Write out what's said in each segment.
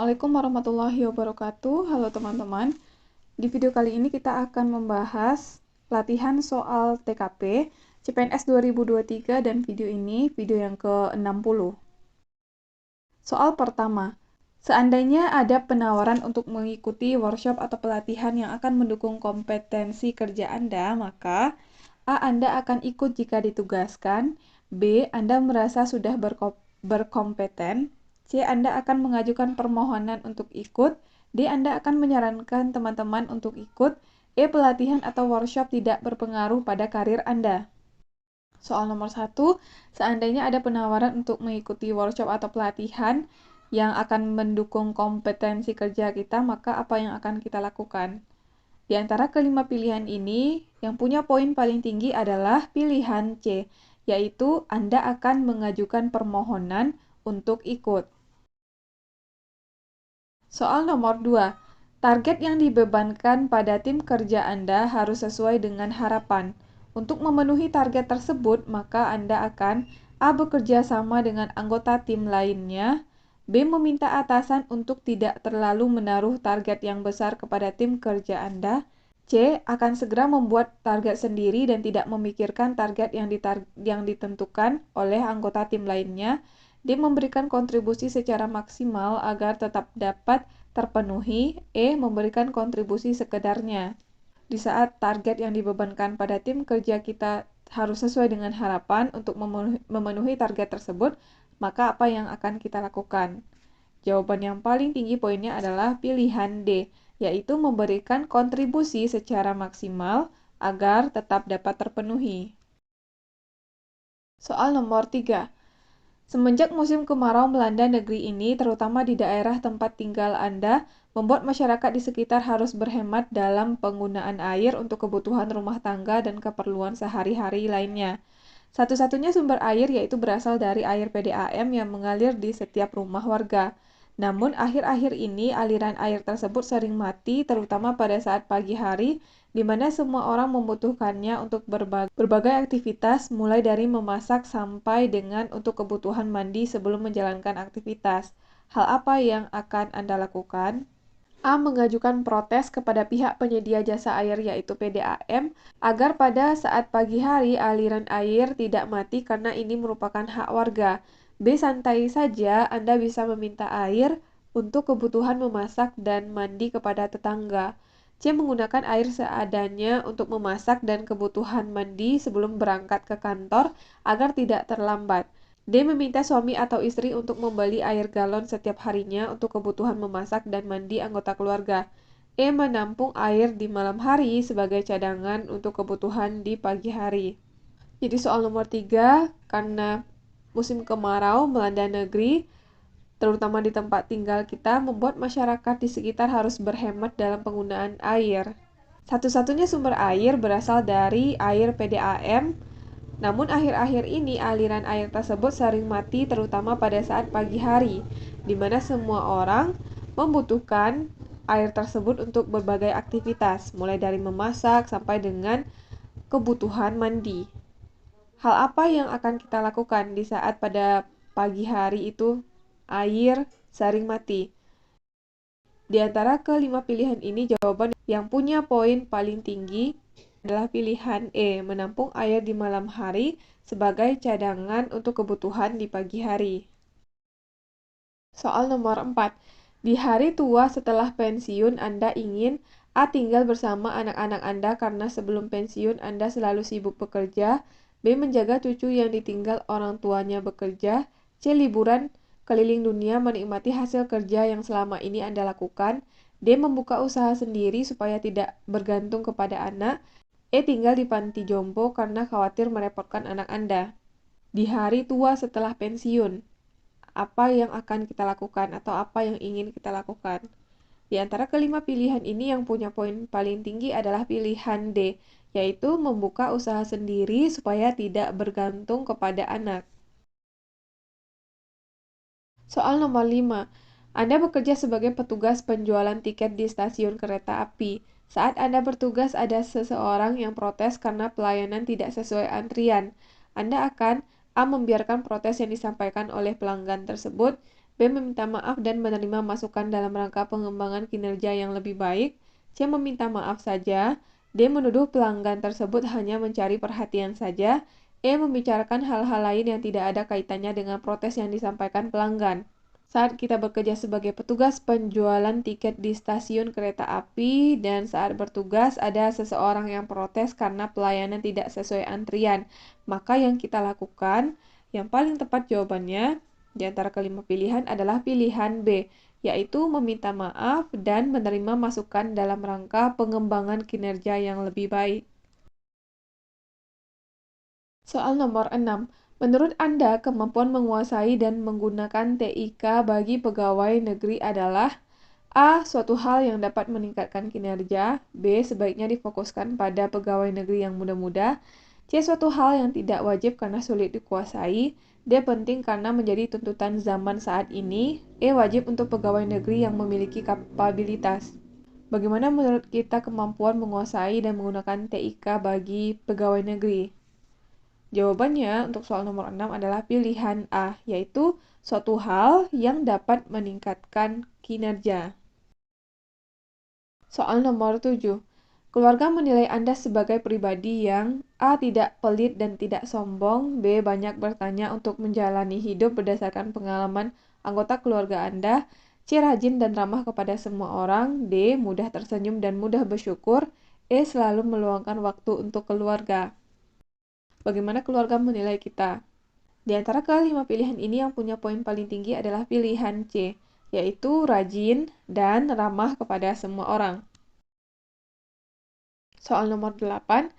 Assalamualaikum warahmatullahi wabarakatuh. Halo teman-teman. Di video kali ini kita akan membahas latihan soal TKP CPNS 2023 dan video ini video yang ke-60. Soal pertama. Seandainya ada penawaran untuk mengikuti workshop atau pelatihan yang akan mendukung kompetensi kerja Anda, maka A. Anda akan ikut jika ditugaskan, B. Anda merasa sudah berkompeten, C. Anda akan mengajukan permohonan untuk ikut, D. Anda akan menyarankan teman-teman untuk ikut, E. Pelatihan atau workshop tidak berpengaruh pada karir Anda. Soal nomor 1, seandainya ada penawaran untuk mengikuti workshop atau pelatihan yang akan mendukung kompetensi kerja kita, maka apa yang akan kita lakukan? Di antara kelima pilihan ini, yang punya poin paling tinggi adalah pilihan C, yaitu Anda akan mengajukan permohonan untuk ikut. Soal nomor 2, target yang dibebankan pada tim kerja Anda harus sesuai dengan harapan. Untuk memenuhi target tersebut, maka Anda akan A. Bekerja sama dengan anggota tim lainnya, B. Meminta atasan untuk tidak terlalu menaruh target yang besar kepada tim kerja Anda, C. Akan segera membuat target sendiri dan tidak memikirkan target yang ditentukan oleh anggota tim lainnya, D. Memberikan kontribusi secara maksimal agar tetap dapat terpenuhi, E. Memberikan kontribusi sekedarnya. Di saat target yang dibebankan pada tim kerja kita harus sesuai dengan harapan untuk memenuhi target tersebut, maka apa yang akan kita lakukan? Jawaban yang paling tinggi poinnya adalah pilihan D, yaitu memberikan kontribusi secara maksimal agar tetap dapat terpenuhi. Soal nomor 3. Semenjak musim kemarau melanda negeri ini, terutama di daerah tempat tinggal Anda, membuat masyarakat di sekitar harus berhemat dalam penggunaan air untuk kebutuhan rumah tangga dan keperluan sehari-hari lainnya. Satu-satunya sumber air yaitu berasal dari air PDAM yang mengalir di setiap rumah warga. Namun, akhir-akhir ini aliran air tersebut sering mati, terutama pada saat pagi hari, di mana semua orang membutuhkannya untuk berbagai aktivitas, mulai dari memasak sampai dengan untuk kebutuhan mandi sebelum menjalankan aktivitas. Hal apa yang akan Anda lakukan? A. Mengajukan protes kepada pihak penyedia jasa air yaitu PDAM agar pada saat pagi hari aliran air tidak mati karena ini merupakan hak warga. B. Santai saja, Anda bisa meminta air untuk kebutuhan memasak dan mandi kepada tetangga. C. Menggunakan air seadanya untuk memasak dan kebutuhan mandi sebelum berangkat ke kantor agar tidak terlambat. D. Meminta suami atau istri untuk membeli air galon setiap harinya untuk kebutuhan memasak dan mandi anggota keluarga. E. Menampung air di malam hari sebagai cadangan untuk kebutuhan di pagi hari. Jadi soal nomor 3, karena musim kemarau melanda negeri, terutama di tempat tinggal kita, membuat masyarakat di sekitar harus berhemat dalam penggunaan air. Satu-satunya sumber air berasal dari air PDAM. Namun akhir-akhir ini aliran air tersebut sering mati terutama pada saat pagi hari, di mana semua orang membutuhkan air tersebut untuk berbagai aktivitas, mulai dari memasak sampai dengan kebutuhan mandi. Hal apa yang akan kita lakukan di saat pada pagi hari itu air sering mati? Di antara kelima pilihan ini, jawaban yang punya poin paling tinggi adalah pilihan E, menampung air di malam hari sebagai cadangan untuk kebutuhan di pagi hari. Soal nomor 4. Di hari tua setelah pensiun, Anda ingin A. Tinggal bersama anak-anak Anda karena sebelum pensiun Anda selalu sibuk bekerja, B. Menjaga cucu yang ditinggal orang tuanya bekerja, C. Liburan keliling dunia menikmati hasil kerja yang selama ini Anda lakukan, D. Membuka usaha sendiri supaya tidak bergantung kepada anak, E. Tinggal di panti jompo karena khawatir merepotkan anak Anda. Di hari tua setelah pensiun, apa yang akan kita lakukan atau apa yang ingin kita lakukan? Di antara kelima pilihan ini yang punya poin paling tinggi adalah pilihan D, yaitu membuka usaha sendiri supaya tidak bergantung kepada anak. Soal nomor 5. Anda bekerja sebagai petugas penjualan tiket di stasiun kereta api. Saat Anda bertugas ada seseorang yang protes karena pelayanan tidak sesuai antrian. Anda akan A. Membiarkan protes yang disampaikan oleh pelanggan tersebut, B. Meminta maaf dan menerima masukan dalam rangka pengembangan kinerja yang lebih baik. C. Meminta maaf saja. D. Menuduh pelanggan tersebut hanya mencari perhatian saja. E. Membicarakan hal-hal lain yang tidak ada kaitannya dengan protes yang disampaikan pelanggan. Saat kita bekerja sebagai petugas penjualan tiket di stasiun kereta api dan saat bertugas ada seseorang yang protes karena pelayanan tidak sesuai antrian, maka yang kita lakukan, yang paling tepat jawabannya di antara kelima pilihan adalah pilihan B, yaitu meminta maaf dan menerima masukan dalam rangka pengembangan kinerja yang lebih baik. Soal nomor 6. Menurut Anda, kemampuan menguasai dan menggunakan TIK bagi pegawai negeri adalah A. Suatu hal yang dapat meningkatkan kinerja. B. Sebaiknya difokuskan pada pegawai negeri yang muda-muda. C. Suatu hal yang tidak wajib karena sulit dikuasai. D. Penting karena menjadi tuntutan zaman saat ini. E. Wajib untuk pegawai negeri yang memiliki kapabilitas. Bagaimana menurut kita kemampuan menguasai dan menggunakan TIK bagi pegawai negeri? Jawabannya untuk soal nomor 6 adalah pilihan A, yaitu suatu hal yang dapat meningkatkan kinerja. Soal nomor 7. Keluarga menilai Anda sebagai pribadi yang A. Tidak pelit dan tidak sombong. B. Banyak bertanya untuk menjalani hidup berdasarkan pengalaman anggota keluarga Anda. C. Rajin dan ramah kepada semua orang. D. Mudah tersenyum dan mudah bersyukur. E. Selalu meluangkan waktu untuk keluarga. Bagaimana keluarga menilai kita? Di antara kelima pilihan ini yang punya poin paling tinggi adalah pilihan C, yaitu rajin dan ramah kepada semua orang. Soal nomor 8.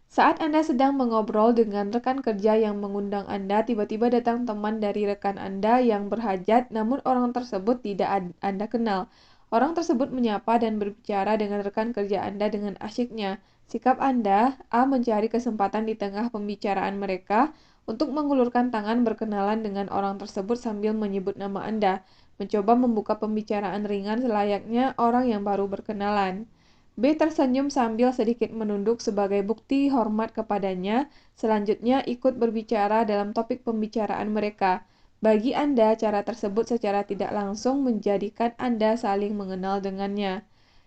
Saat Anda sedang mengobrol dengan rekan kerja yang mengundang Anda, tiba-tiba datang teman dari rekan Anda yang berhajat, namun orang tersebut tidak Anda kenal. Orang tersebut menyapa dan berbicara dengan rekan kerja Anda dengan asyiknya. Sikap Anda, A. Mencari kesempatan di tengah pembicaraan mereka untuk mengulurkan tangan berkenalan dengan orang tersebut sambil menyebut nama Anda. Mencoba membuka pembicaraan ringan selayaknya orang yang baru berkenalan. B. Tersenyum sambil sedikit menunduk sebagai bukti hormat kepadanya. Selanjutnya ikut berbicara dalam topik pembicaraan mereka. Bagi Anda, cara tersebut secara tidak langsung menjadikan Anda saling mengenal dengannya.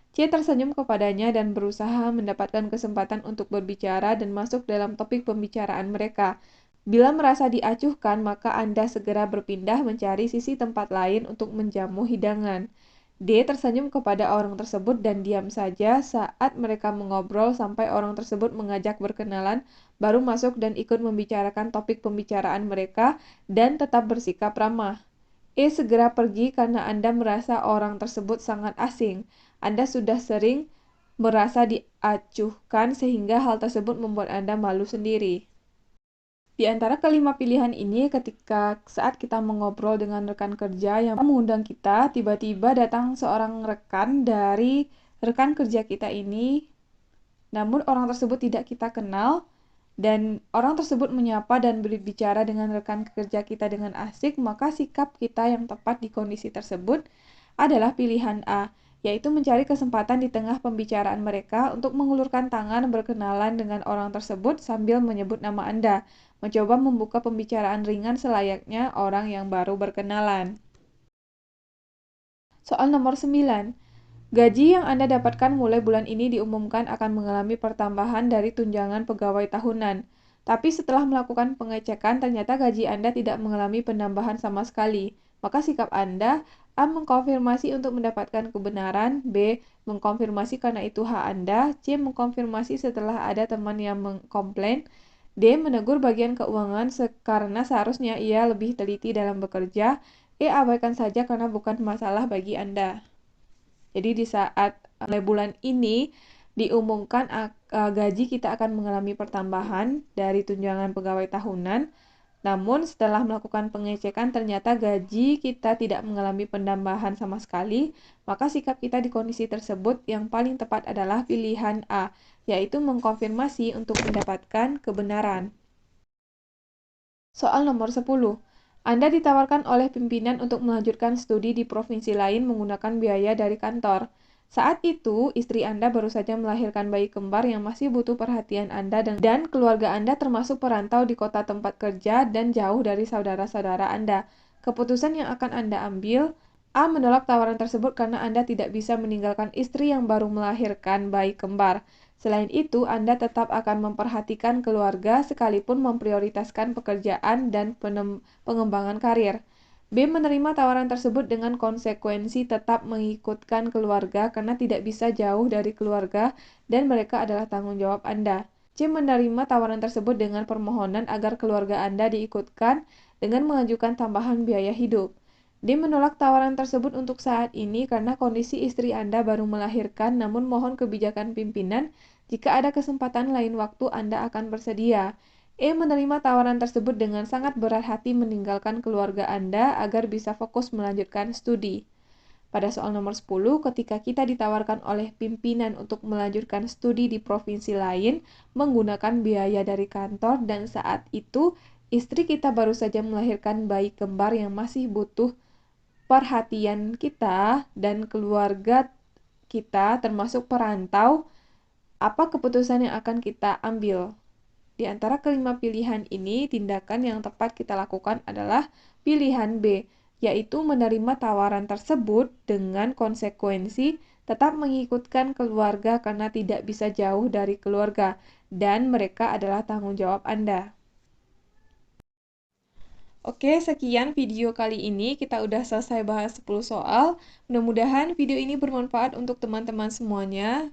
C. Tersenyum kepadanya dan berusaha mendapatkan kesempatan untuk berbicara dan masuk dalam topik pembicaraan mereka. Bila merasa diacuhkan, maka Anda segera berpindah mencari sisi tempat lain untuk menjamu hidangan. D. Tersenyum kepada orang tersebut dan diam saja saat mereka mengobrol sampai orang tersebut mengajak berkenalan, baru masuk dan ikut membicarakan topik pembicaraan mereka dan tetap bersikap ramah. E. Segera pergi karena Anda merasa orang tersebut sangat asing. Anda sudah sering merasa diacuhkan sehingga hal tersebut membuat Anda malu sendiri. Di antara kelima pilihan ini, ketika saat kita mengobrol dengan rekan kerja yang mengundang kita, tiba-tiba datang seorang rekan dari rekan kerja kita ini, namun orang tersebut tidak kita kenal, dan orang tersebut menyapa dan berbicara dengan rekan kerja kita dengan asik, maka sikap kita yang tepat di kondisi tersebut adalah pilihan A, yaitu mencari kesempatan di tengah pembicaraan mereka untuk mengulurkan tangan berkenalan dengan orang tersebut sambil menyebut nama Anda, mencoba membuka pembicaraan ringan selayaknya orang yang baru berkenalan. Soal nomor 9. Gaji yang Anda dapatkan mulai bulan ini diumumkan akan mengalami pertambahan dari tunjangan pegawai tahunan. Tapi setelah melakukan pengecekan, ternyata gaji Anda tidak mengalami penambahan sama sekali. Maka sikap Anda, A. Mengkonfirmasi untuk mendapatkan kebenaran. B. Mengkonfirmasi karena itu hak Anda. C. Mengkonfirmasi setelah ada teman yang mengkomplain. D. Menegur bagian keuangan karena seharusnya ia lebih teliti dalam bekerja. E. Abaikan saja karena bukan masalah bagi Anda. Jadi di saat mulai bulan ini diumumkan gaji kita akan mengalami pertambahan dari tunjangan pegawai tahunan. Namun setelah melakukan pengecekan ternyata gaji kita tidak mengalami penambahan sama sekali, maka sikap kita di kondisi tersebut yang paling tepat adalah pilihan A, yaitu mengkonfirmasi untuk mendapatkan kebenaran. Soal nomor 10. Anda ditawarkan oleh pimpinan untuk melanjutkan studi di provinsi lain menggunakan biaya dari kantor. Saat itu, istri Anda baru saja melahirkan bayi kembar yang masih butuh perhatian Anda dan keluarga Anda termasuk perantau di kota tempat kerja dan jauh dari saudara-saudara Anda. Keputusan yang akan Anda ambil: A. Menolak tawaran tersebut karena Anda tidak bisa meninggalkan istri yang baru melahirkan bayi kembar. Selain itu, Anda tetap akan memperhatikan keluarga sekalipun memprioritaskan pekerjaan dan pengembangan karir. B. Menerima tawaran tersebut dengan konsekuensi tetap mengikutkan keluarga karena tidak bisa jauh dari keluarga dan mereka adalah tanggung jawab Anda. C. Menerima tawaran tersebut dengan permohonan agar keluarga Anda diikutkan dengan mengajukan tambahan biaya hidup. D. Menolak tawaran tersebut untuk saat ini karena kondisi istri Anda baru melahirkan, namun mohon kebijakan pimpinan jika ada kesempatan lain waktu Anda akan bersedia. E. Menerima tawaran tersebut dengan sangat berat hati meninggalkan keluarga Anda agar bisa fokus melanjutkan studi. Pada soal nomor 10, ketika kita ditawarkan oleh pimpinan untuk melanjutkan studi di provinsi lain menggunakan biaya dari kantor dan saat itu istri kita baru saja melahirkan bayi kembar yang masih butuh perhatian kita dan keluarga kita termasuk perantau, apa keputusan yang akan kita ambil? Di antara kelima pilihan ini, tindakan yang tepat kita lakukan adalah pilihan B, yaitu menerima tawaran tersebut dengan konsekuensi tetap mengikutkan keluarga karena tidak bisa jauh dari keluarga, dan mereka adalah tanggung jawab Anda. Oke, sekian video kali ini. Kita udah selesai bahas 10 soal. Mudah-mudahan video ini bermanfaat untuk teman-teman semuanya.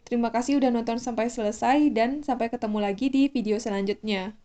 Terima kasih udah nonton sampai selesai dan sampai ketemu lagi di video selanjutnya.